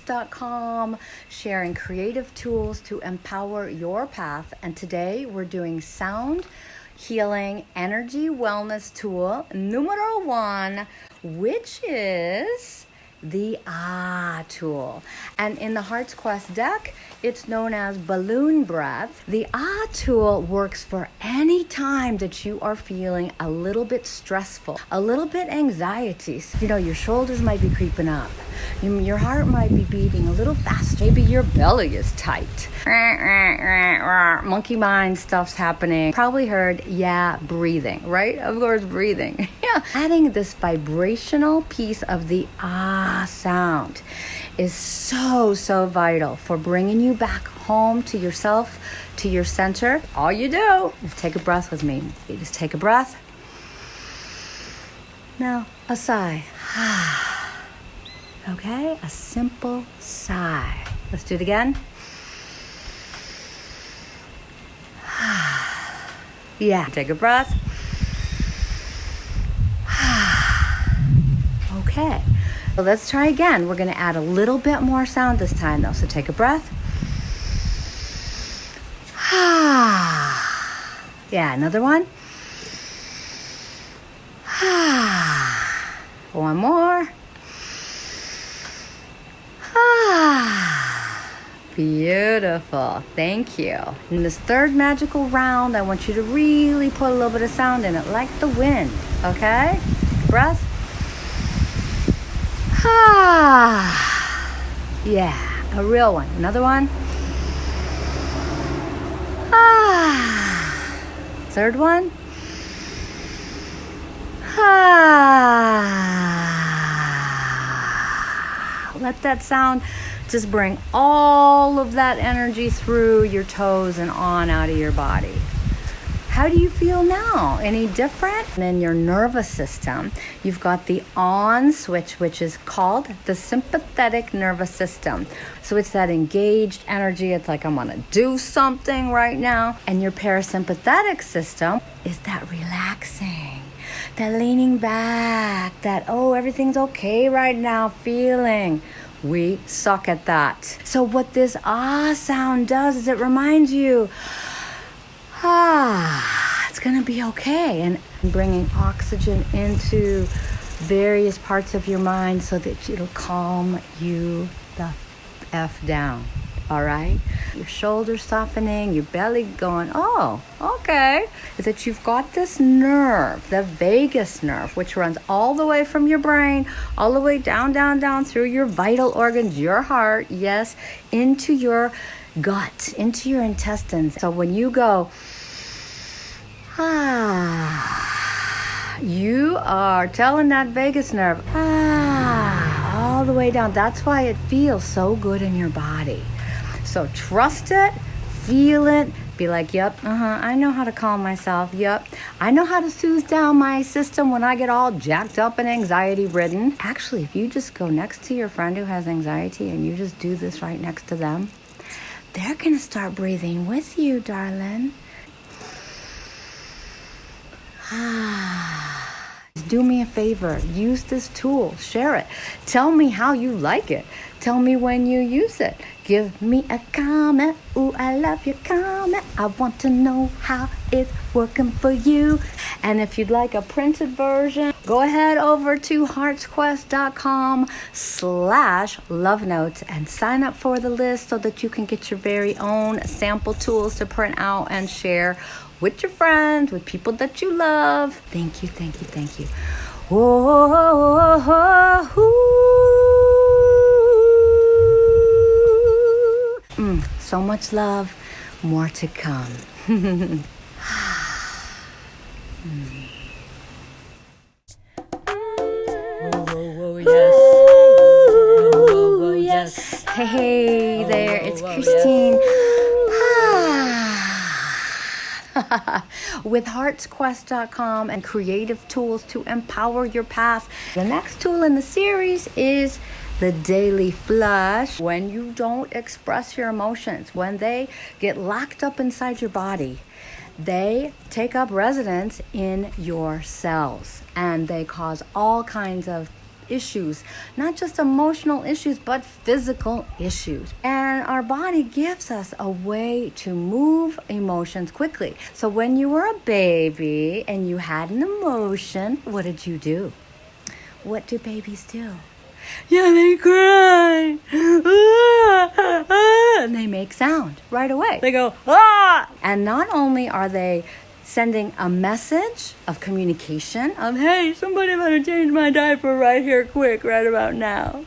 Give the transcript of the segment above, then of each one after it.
HeartsQuest.com, sharing creative tools to empower your path. And today we're doing sound healing energy wellness tool numero 1, which is the AHHHH tool. And in the Hearts Quest deck, it's known as balloon breath. The AHHHH tool works for any time that you are feeling a little bit stressful, a little bit anxiety. You know, your shoulders might be creeping up. Your heart might be beating a little faster. Maybe your belly is tight. Monkey mind stuff's happening. Probably heard, breathing, right? Of course, breathing. Yeah. Adding this vibrational piece of the ah sound is so vital for bringing you back home to yourself, to your center. All you do is take a breath with me. You just take a breath. Now, a sigh. Okay, a simple sigh. Let's do it again. Yeah, take a breath. Okay, so let's try again. We're going to add a little bit more sound this time though. So take a breath. Yeah, another one. One more. Beautiful. Thank you. In this third magical round, I want you to really put a little bit of sound in it, like the wind. Okay? Breath. Yeah, a real one. Another one. Third one. Let that sound just bring all of that energy through your toes and on out of your body. How do you feel now? Any different? And in your nervous system, you've got the on switch, which is called the sympathetic nervous system. So it's that engaged energy. It's like, I'm gonna do something right now. And your parasympathetic system is that relaxing, that leaning back, that, oh, everything's okay right now feeling. We suck at that. So what this ah sound does is it reminds you, it's gonna be okay. And bringing oxygen into various parts of your mind so that it'll calm you the F down. All right? Your shoulders softening, your belly going, oh, okay. Is that you've got this nerve, the vagus nerve, which runs all the way from your brain, all the way down through your vital organs, your heart, yes, into your gut, into your intestines. So when you go, you are telling that vagus nerve, all the way down. That's why it feels so good in your body. So trust it, feel it, be like, yep, I know how to calm myself, yep. I know how to soothe down my system when I get all jacked up and anxiety ridden. Actually, if you just go next to your friend who has anxiety and you just do this right next to them, they're gonna start breathing with you, darling. Do me a favor, use this tool, share it. Tell me how you like it. Tell me when you use it. Give me a comment. Ooh, I love your comment. I want to know how it's working for you. And if you'd like a printed version, go ahead over to heartsquest.com/love notes and sign up for the list so that you can get your very own sample tools to print out and share with your friends, with people that you love. Thank you. So much love, more to come. Yes. Hey there, it's Christine. With heartsquest.com and creative tools to empower your path. The next tool in the series is the daily flush. When you don't express your emotions, when they get locked up inside your body, they take up residence in your cells and they cause all kinds of issues, not just emotional issues, but physical issues. And our body gives us a way to move emotions quickly. So when you were a baby and you had an emotion, what did you do? What do babies do? Yeah, they cry. And they make sound right away. They go, ah! And not only are they sending a message of communication of, hey, somebody better change my diaper right here quick, right about now.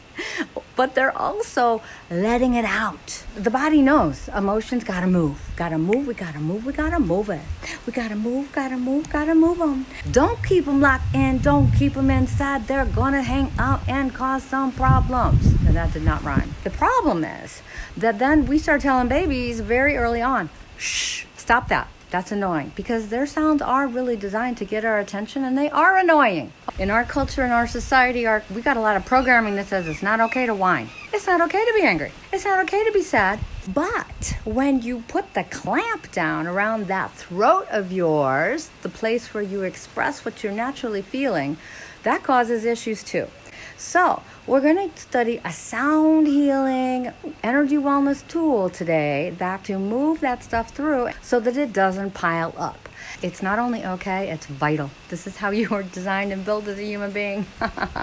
But they're also letting it out. The body knows emotions gotta move. Gotta move, we gotta move, we gotta move it. We gotta move, gotta move, gotta move them. Don't keep them locked in, don't keep them inside. They're gonna hang out and cause some problems. And that did not rhyme. The problem is that then we start telling babies very early on, shh, stop that. That's annoying, because their sounds are really designed to get our attention, and they are annoying. In our culture, in our society, we got a lot of programming that says it's not okay to whine. It's not okay to be angry. It's not okay to be sad. But when you put the clamp down around that throat of yours, the place where you express what you're naturally feeling, that causes issues too. So we're going to study a sound healing energy wellness tool today that to move that stuff through so that it doesn't pile up. It's not only okay, it's vital. This is how you were designed and built as a human being.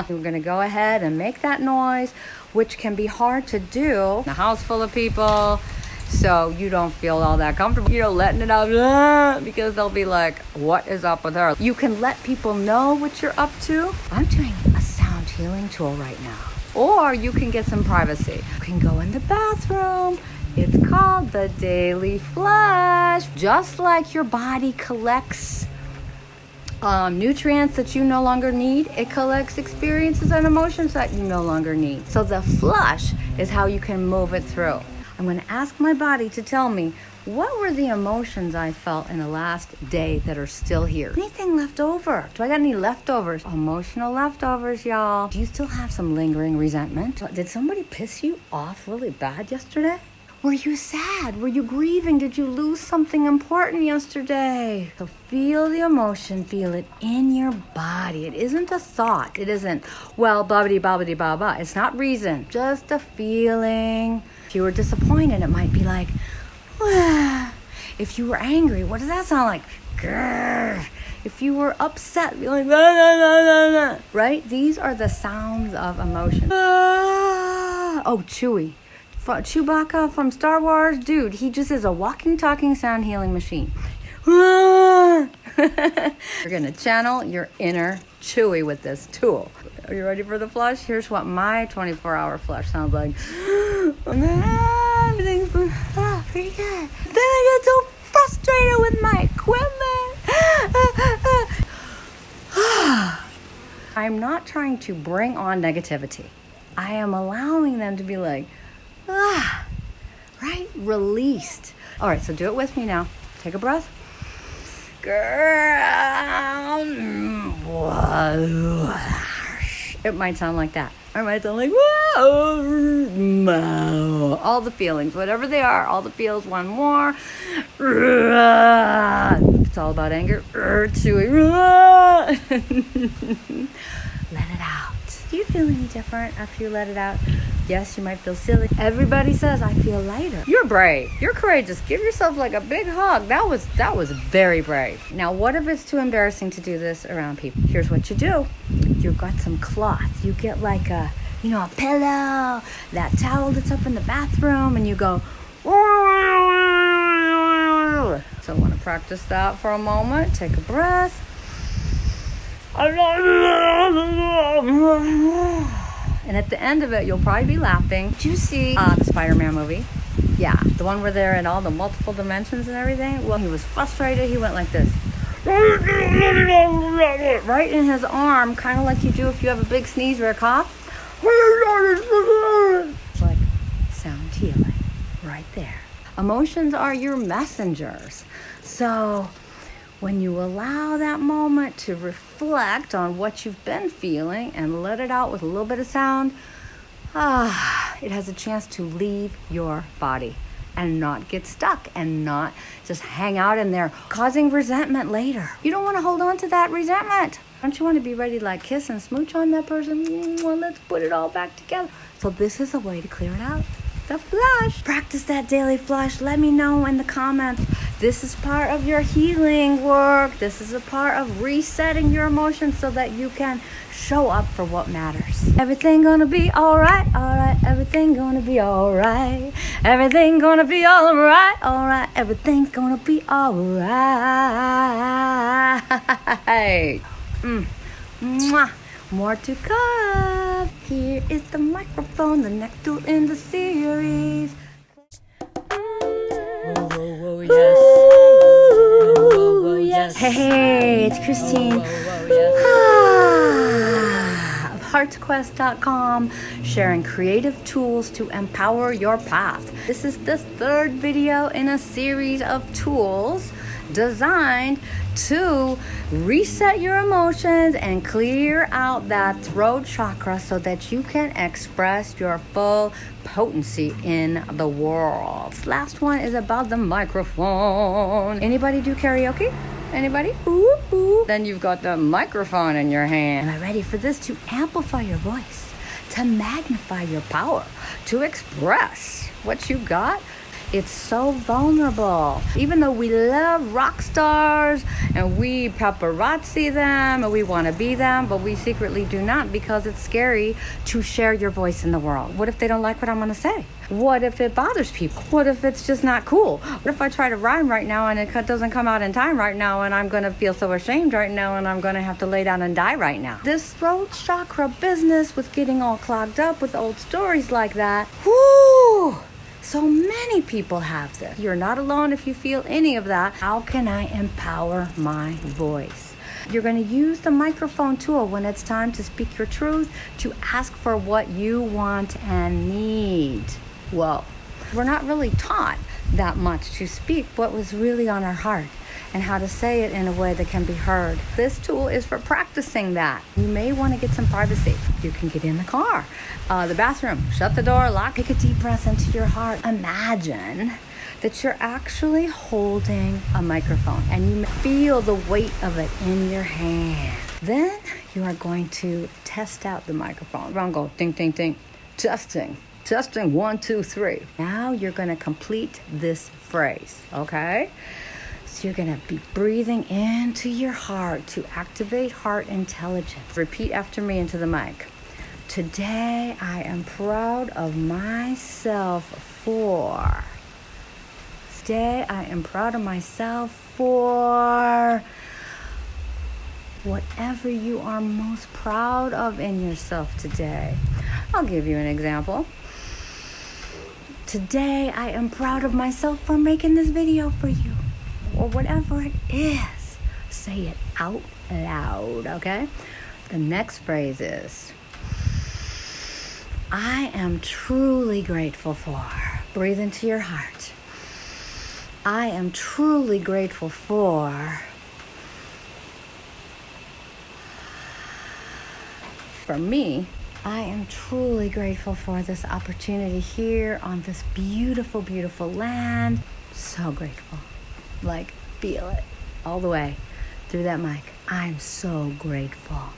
We're going to go ahead and make that noise, which can be hard to do in a house full of people. So you don't feel all that comfortable, letting it out, because they'll be like, what is up with her? You can let people know what you're up to. I'm doing a sound healing tool right now. Or you can get some privacy. You can go in the bathroom. It's called the daily flush. Just like your body collects nutrients that you no longer need, it collects experiences and emotions that you no longer need. So the flush is how you can move it through. I'm going to ask my body to tell me, what were the emotions I felt in the last day that are still here? Anything left over? Do I got any leftovers? Emotional leftovers, y'all. Do you still have some lingering resentment? Did somebody piss you off really bad yesterday? Were you sad? Were you grieving? Did you lose something important yesterday? So feel the emotion, feel it in your body. It isn't a thought. It isn't, well, bobbity, bobbity, ba, ba. It's not reason, just a feeling. If you were disappointed, it might be like, wah. If you were angry, what does that sound like? Grrr. If you were upset, be like, nah, nah, nah, nah, nah. Right? These are the sounds of emotion. Oh, Chewie. Chewbacca from Star Wars, dude, he just is a walking, talking sound healing machine. We're going to channel your inner Chewie with this tool. Are you ready for the flush? Here's what my 24-hour flush sounds like. Everything's pretty good. Then I get so frustrated with my equipment. I'm not trying to bring on negativity. I am allowing them to be like, right? Released. All right, so do it with me now. Take a breath. It might sound like that. It might sound like, all the feelings, whatever they are, all the feels, one more. It's all about anger. Let it out. Do you feel any different after you let it out? Yes, you might feel silly. Everybody says, I feel lighter. You're brave. You're courageous. Give yourself like a big hug. That was very brave. Now, what if it's too embarrassing to do this around people? Here's what you do. You've got some cloth. You get like a pillow, that towel that's up in the bathroom, and you go, so I want to practice that for a moment. Take a breath. And at the end of it, you'll probably be laughing. Did you see the Spider-Man movie? Yeah, the one where they're in all the multiple dimensions and everything. Well, he was frustrated. He went like this. Right in his arm, kind of like you do if you have a big sneeze or a cough. It's like sound healing right there. Emotions are your messengers. So when you allow that moment to reflect on what you've been feeling and let it out with a little bit of sound, it has a chance to leave your body. and not get stuck and not just hang out in there, causing resentment later. You don't want to hold on to that resentment. Don't you want to be ready to like kiss and smooch on that person? Well, let's put it all back together. So this is a way to clear it out. The flush. Practice that daily flush. Let me know in the comments. This is part of your healing work. This is a part of resetting your emotions so that you can show up for what matters. Everything gonna be alright, alright. Everything gonna be alright. Everything gonna be alright, alright. Everything's gonna be alright. Mwah. More to come. Here is the microphone, the next tool in the series. Whoa, yes. Whoa, yes. Hey, it's Christine. Yes. Of heartsquest.com, sharing creative tools to empower your path. This is the third video in a series of tools designed to reset your emotions and clear out that throat chakra so that you can express your full potency in the world. This last one is about the microphone. Anybody do karaoke? Anybody? Ooh, ooh. Then you've got the microphone in your hand. Am I ready for this? To amplify your voice, to magnify your power, to express what you got. It's so vulnerable. Even though we love rock stars and we paparazzi them and we want to be them, but we secretly do not because it's scary to share your voice in the world. What if they don't like what I'm going to say? What if it bothers people? What if it's just not cool? What if I try to rhyme right now and it doesn't come out in time right now and I'm going to feel so ashamed right now and I'm going to have to lay down and die right now? This throat chakra business with getting all clogged up with old stories like that, whoo! So many people have this. You're not alone if you feel any of that. How can I empower my voice? You're going to use the microphone tool when it's time to speak your truth, to ask for what you want and need. Well, we're not really taught that much to speak what was really on our heart and how to say it in a way that can be heard. This tool is for practicing that. You may want to get some privacy. You can get in the car, the bathroom, shut the door, lock, take a deep breath into your heart. Imagine that you're actually holding a microphone and you feel the weight of it in your hand. Then you are going to test out the microphone. We're going to go ding, ding, ding, testing. Testing 1, 2, 3. Now you're going to complete this phrase, okay? So you're going to be breathing into your heart to activate heart intelligence. Repeat after me into the mic. Today I am proud of myself for. Today I am proud of myself for. Whatever you are most proud of in yourself today. I'll give you an example. Today, I am proud of myself for making this video for you. Or whatever it is. Say it out loud, okay? The next phrase is, I am truly grateful for. Breathe into your heart. I am truly grateful for me, I am truly grateful for this opportunity here on this beautiful, beautiful land. So grateful. Like, feel it all the way through that mic. I'm so grateful.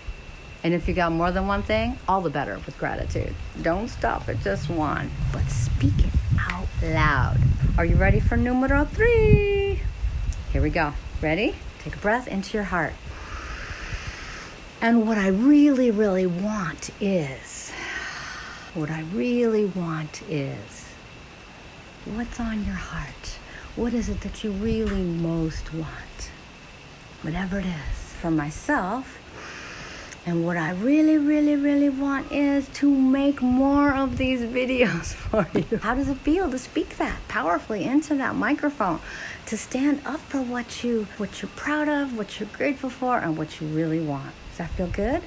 And if you got more than one thing, all the better with gratitude. Don't stop at just one, but speak it out loud. Are you ready for numero 3? Here we go. Ready? Take a breath into your heart. And what I really, really want is, what's on your heart? What is it that you really most want? Whatever it is. For myself, and what I really, really, really want is to make more of these videos for you. How does it feel to speak that powerfully into that microphone? To stand up for what you're proud of, what you're grateful for, and what you really want. Does that feel good?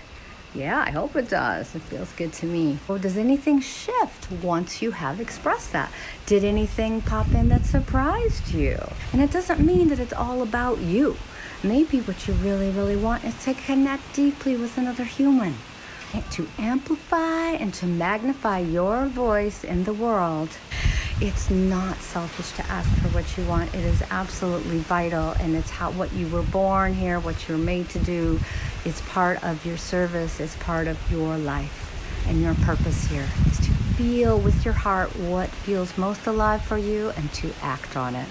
Yeah, I hope it does. It feels good to me. Or does anything shift once you have expressed that? Did anything pop in that surprised you? And it doesn't mean that it's all about you. Maybe what you really, really want is to connect deeply with another human. To amplify and to magnify your voice in the world. It's not selfish to ask for what you want. It is absolutely vital, and it's what you were born here, what you're made to do. It's part of your service. It's part of your life. And your purpose here is to feel with your heart what feels most alive for you and to act on it.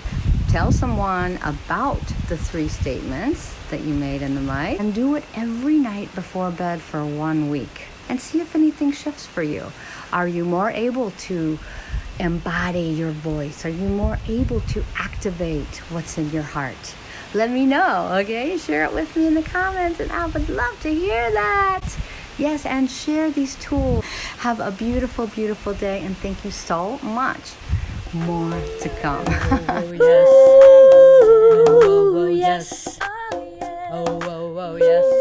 Tell someone about the 3 statements that you made in the mic, and do it every night before bed for 1 week and see if anything shifts for you. Are you more able to embody your voice? Are you more able to activate what's in your heart? Let me know, okay? Share it with me in the comments, and I would love to hear that. Yes, and share these tools. Have a beautiful, beautiful day, and thank you so much. More to come. Oh, yes. Oh, yes. Oh, yes.